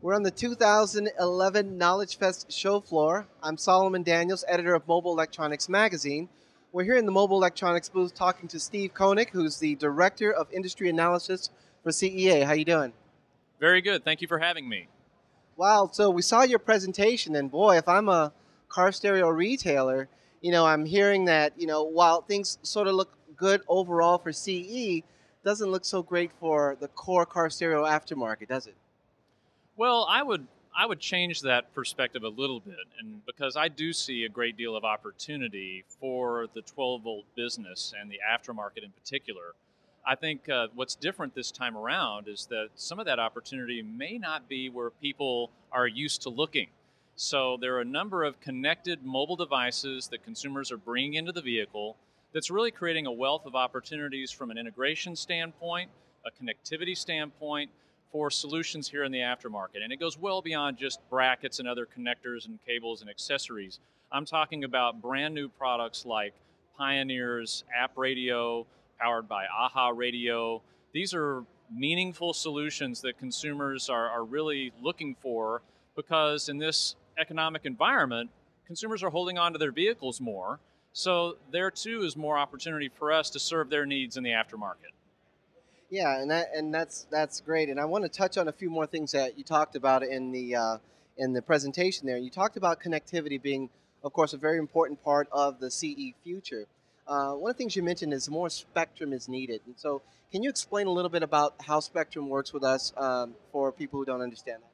We're on the 2011 Knowledge Fest show floor. I'm Solomon Daniels, editor of Mobile Electronics Magazine. We're here in the Mobile Electronics booth talking to Steve Koenig, who's the Director of Industry Analysis for CEA. How you doing? Very good. Thank you for having me. Wow, so we saw your presentation, and boy, if I'm a car stereo retailer, I'm hearing that, while things sort of look good overall for CE, doesn't look so great for the core car stereo aftermarket, does it? Well, I would change that perspective a little bit, and because I do see a great deal of opportunity for the 12-volt business and the aftermarket in particular. I think what's different this time around is that some of that opportunity may not be where people are used to looking. So there are a number of connected mobile devices that consumers are bringing into the vehicle that's really creating a wealth of opportunities from an integration standpoint, a connectivity standpoint, for solutions here in the aftermarket. And it goes well beyond just brackets and other connectors and cables and accessories. I'm talking about brand new products like Pioneer's app radio, powered by AHA radio. These are meaningful solutions that consumers are really looking for, because in this economic environment, consumers are holding on to their vehicles more. So there too is more opportunity for us to serve their needs in the aftermarket. Yeah, and that's great. And I want to touch on a few more things that you talked about in the presentation there. You talked about connectivity being, of course, a very important part of the CE future. One of the things you mentioned is more spectrum is needed. And so, can you explain a little bit about how spectrum works with us for people who don't understand that?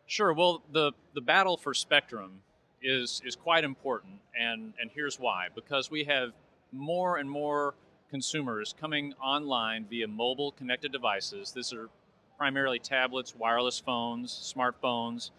Sure. Well, the battle for spectrum is quite important, and here's why. Because we have more and more consumers coming online via mobile connected devices. These are primarily tablets, wireless phones, smartphones.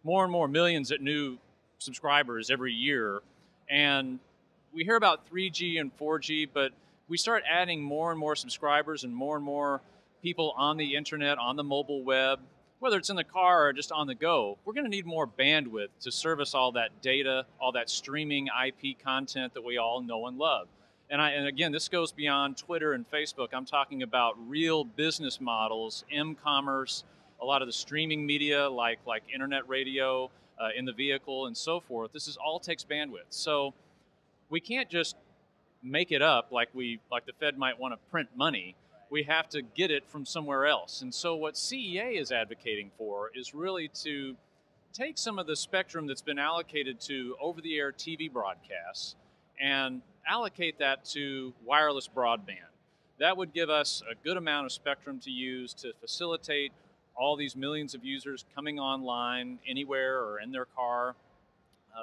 More and more millions of new subscribers every year, and we hear about 3G and 4G, but we start adding more and more subscribers and more people on the internet, on the mobile web, whether it's in the car or just on the go. We're going to need more bandwidth to service all that data, all that streaming IP content that we all know and love. And again, this goes beyond Twitter and Facebook. I'm talking about real business models, m-commerce, a lot of the streaming media like internet radio in the vehicle and so forth. This is all takes bandwidth. So we can't just make it up like the Fed might want to print money. We have to get it from somewhere else. And so what CEA is advocating for is really to take some of the spectrum that's been allocated to over-the-air TV broadcasts and allocate that to wireless broadband. That would give us a good amount of spectrum to use to facilitate all these millions of users coming online anywhere or in their car.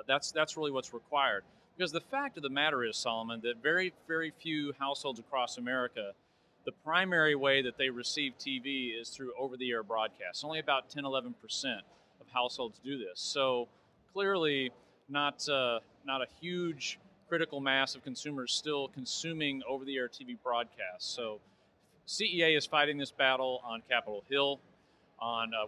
That's really what's required. Because the fact of the matter is, Solomon, that very, very few households across America, the primary way that they receive TV is through over-the-air broadcasts. Only about 10-11% of households do this. So clearly not a huge critical mass of consumers still consuming over-the-air TV broadcasts. So CEA is fighting this battle on Capitol Hill,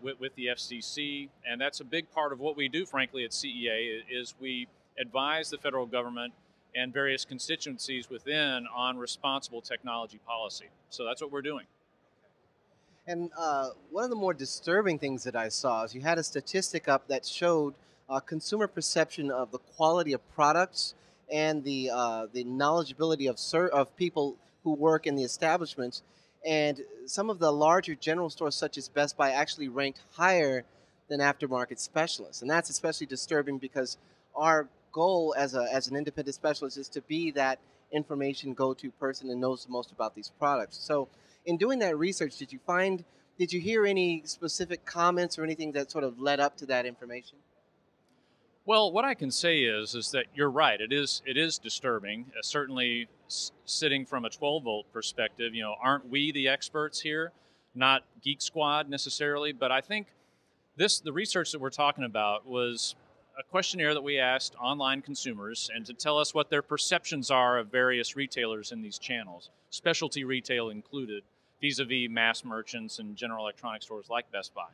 with the FCC, and that's a big part of what we do, frankly, at CEA, is we advise the federal government and various constituencies within on responsible technology policy. So that's what we're doing. And one of the more disturbing things that I saw is you had a statistic up that showed consumer perception of the quality of products and the knowledgeability of people who work in the establishments. And some of the larger general stores, such as Best Buy, actually ranked higher than aftermarket specialists. And that's especially disturbing because our goal as an independent specialist is to be that information go-to person and knows the most about these products. So in doing that research, did you hear any specific comments or anything that sort of led up to that information? Well, what I can say is that you're right. It is disturbing. Certainly, sitting from a 12-volt perspective, aren't we the experts here? Not Geek Squad necessarily, but I think the research that we're talking about was a questionnaire that we asked online consumers and to tell us what their perceptions are of various retailers in these channels, specialty retail included, vis-a-vis mass merchants and general electronic stores like Best Buy.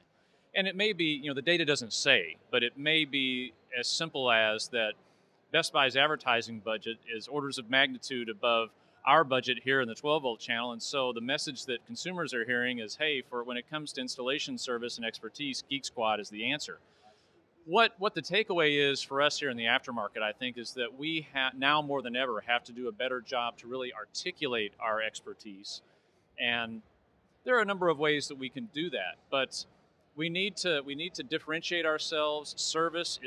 And it may be, the data doesn't say, but it may be as simple as that Best Buy's advertising budget is orders of magnitude above our budget here in the 12 volt channel. And so the message that consumers are hearing is, hey, for when it comes to installation service and expertise, Geek Squad is the answer. What the takeaway is for us here in the aftermarket, I think, is that we now more than ever have to do a better job to really articulate our expertise. And there are a number of ways that we can do that, but we need to differentiate ourselves. Service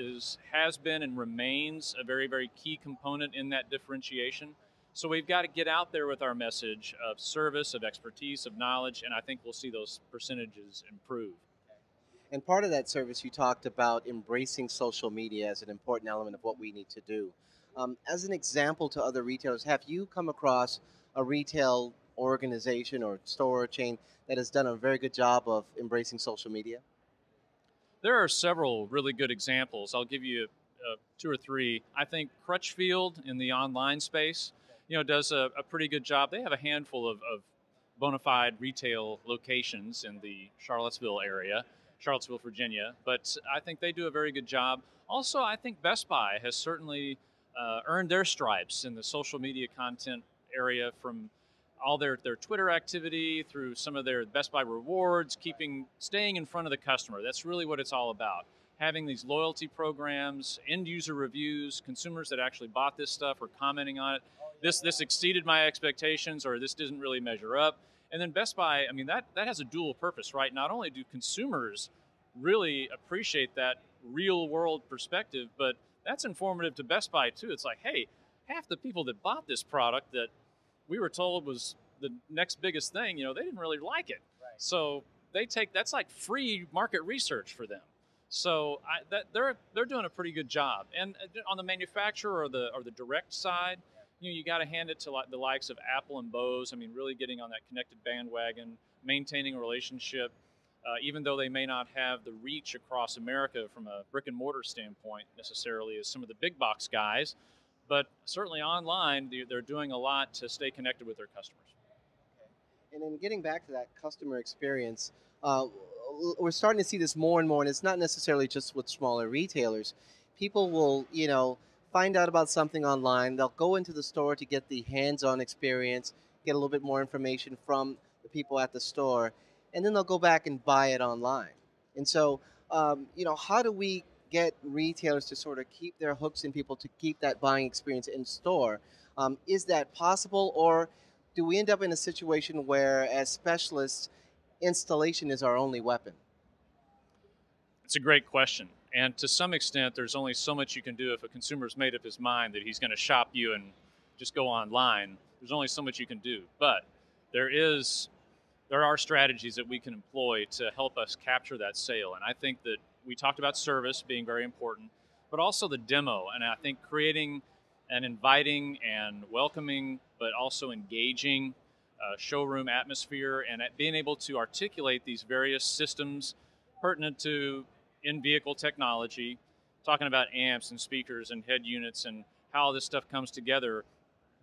has been and remains a very, very key component in that differentiation. So we've got to get out there with our message of service, of expertise, of knowledge, and I think we'll see those percentages improve. And part of that service, you talked about embracing social media as an important element of what we need to do. As an example to other retailers, have you come across a retail organization or store chain that has done a very good job of embracing social media? There are several really good examples. I'll give you two or three. I think Crutchfield in the online space, does a pretty good job. They have a handful of bona fide retail locations in the Charlottesville area, Charlottesville, Virginia, but I think they do a very good job. Also, I think Best Buy has certainly earned their stripes in the social media content area from all their Twitter activity through some of their Best Buy rewards, staying in front of the customer. That's really what it's all about. Having these loyalty programs, end user reviews, consumers that actually bought this stuff or commenting on it. This exceeded my expectations, or this didn't really measure up. And then Best Buy, I mean, that has a dual purpose, right? Not only do consumers really appreciate that real world perspective, but that's informative to Best Buy too. It's like, hey, half the people that bought this product that we were told was the next biggest thing, they didn't really like it. Right. So that's like free market research for them. So they're doing a pretty good job. And on the manufacturer or the direct side, you got to hand it to the likes of Apple and Bose. I mean, really getting on that connected bandwagon, maintaining a relationship, even though they may not have the reach across America from a brick and mortar standpoint necessarily as some of the big box guys. But certainly online, they're doing a lot to stay connected with their customers. And then getting back to that customer experience, uh, we're starting to see this more and more, and it's not necessarily just with smaller retailers. People will, find out about something online. They'll go into the store to get the hands-on experience, get a little bit more information from the people at the store, and then they'll go back and buy it online. And so, how do we get retailers to sort of keep their hooks in people to keep that buying experience in store? Is that possible, or do we end up in a situation where, as specialists, installation is our only weapon? It's a great question. And to some extent, there's only so much you can do if a consumer's made up his mind that he's going to shop you and just go online. There's only so much you can do. But there is there are strategies that we can employ to help us capture that sale. And I think that we talked about service being very important, but also the demo. And I think creating an inviting and welcoming, but also engaging showroom atmosphere and being able to articulate these various systems pertinent to in-vehicle technology, talking about amps and speakers and head units and how this stuff comes together,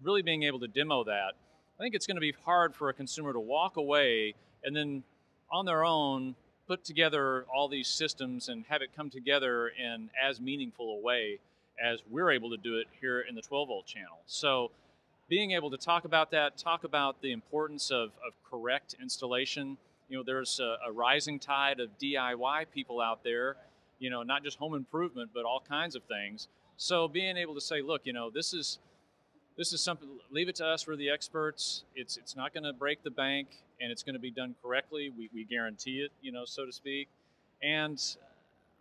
really being able to demo that. I think it's going to be hard for a consumer to walk away and then on their own put together all these systems and have it come together in as meaningful a way as we're able to do it here in the 12 volt channel. So being able to talk about that, talk about the importance of correct installation. There's a rising tide of DIY people out there, not just home improvement, but all kinds of things. So being able to say, look, this is something, leave it to us, we're the experts. It's not going to break the bank, and it's going to be done correctly. We guarantee it, so to speak. And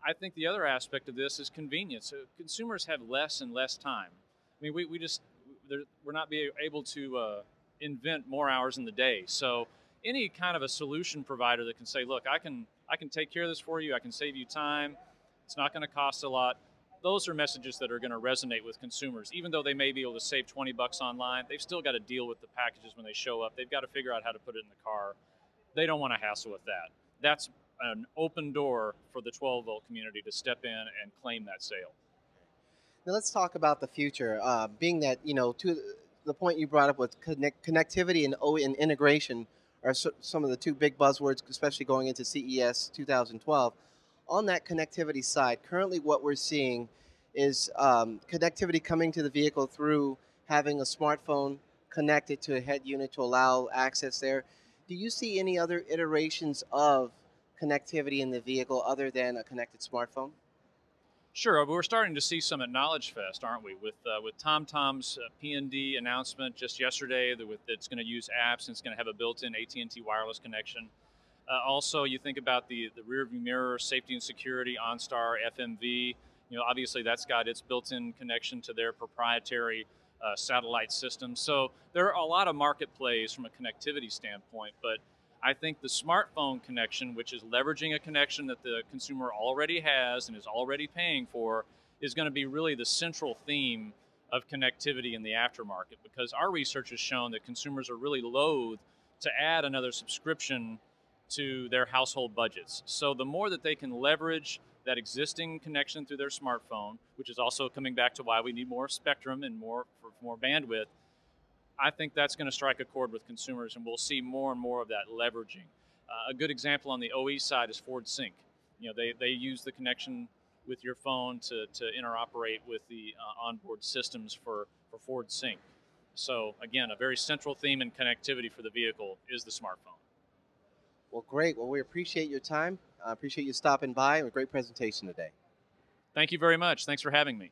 I think the other aspect of this is convenience. So consumers have less and less time. I mean, we're not being able to invent more hours in the day. So any kind of a solution provider that can say, look, I can take care of this for you. I can save you time. It's not going to cost a lot. Those are messages that are going to resonate with consumers. Even though they may be able to save $20 online, they've still got to deal with the packages when they show up. They've got to figure out how to put it in the car. They don't want to hassle with that. That's an open door for the 12 volt community to step in and claim that sale. Now let's talk about the future. Being that to the point you brought up with connectivity and integration are some of the two big buzzwords, especially going into CES 2012. On that connectivity side, currently what we're seeing is connectivity coming to the vehicle through having a smartphone connected to a head unit to allow access there. Do you see any other iterations of connectivity in the vehicle other than a connected smartphone? Sure, we're starting to see some at Knowledge Fest, aren't we? With TomTom's P&D announcement just yesterday that it's going to use apps and it's going to have a built-in AT&T wireless connection. Also, you think about the rear view mirror, safety and security, OnStar FMV. Obviously that's got its built-in connection to their proprietary satellite system. So there are a lot of market plays from a connectivity standpoint, but I think the smartphone connection, which is leveraging a connection that the consumer already has and is already paying for, is going to be really the central theme of connectivity in the aftermarket, because our research has shown that consumers are really loath to add another subscription to their household budgets. So the more that they can leverage that existing connection through their smartphone, which is also coming back to why we need more spectrum and more bandwidth, I think that's going to strike a chord with consumers, and we'll see more and more of that leveraging. A good example on the OE side is Ford Sync. They use the connection with your phone to interoperate with the onboard systems for Ford Sync. So again, a very central theme in connectivity for the vehicle is the smartphone. Well, great. Well, we appreciate your time. I appreciate you stopping by. A great presentation today. Thank you very much. Thanks for having me.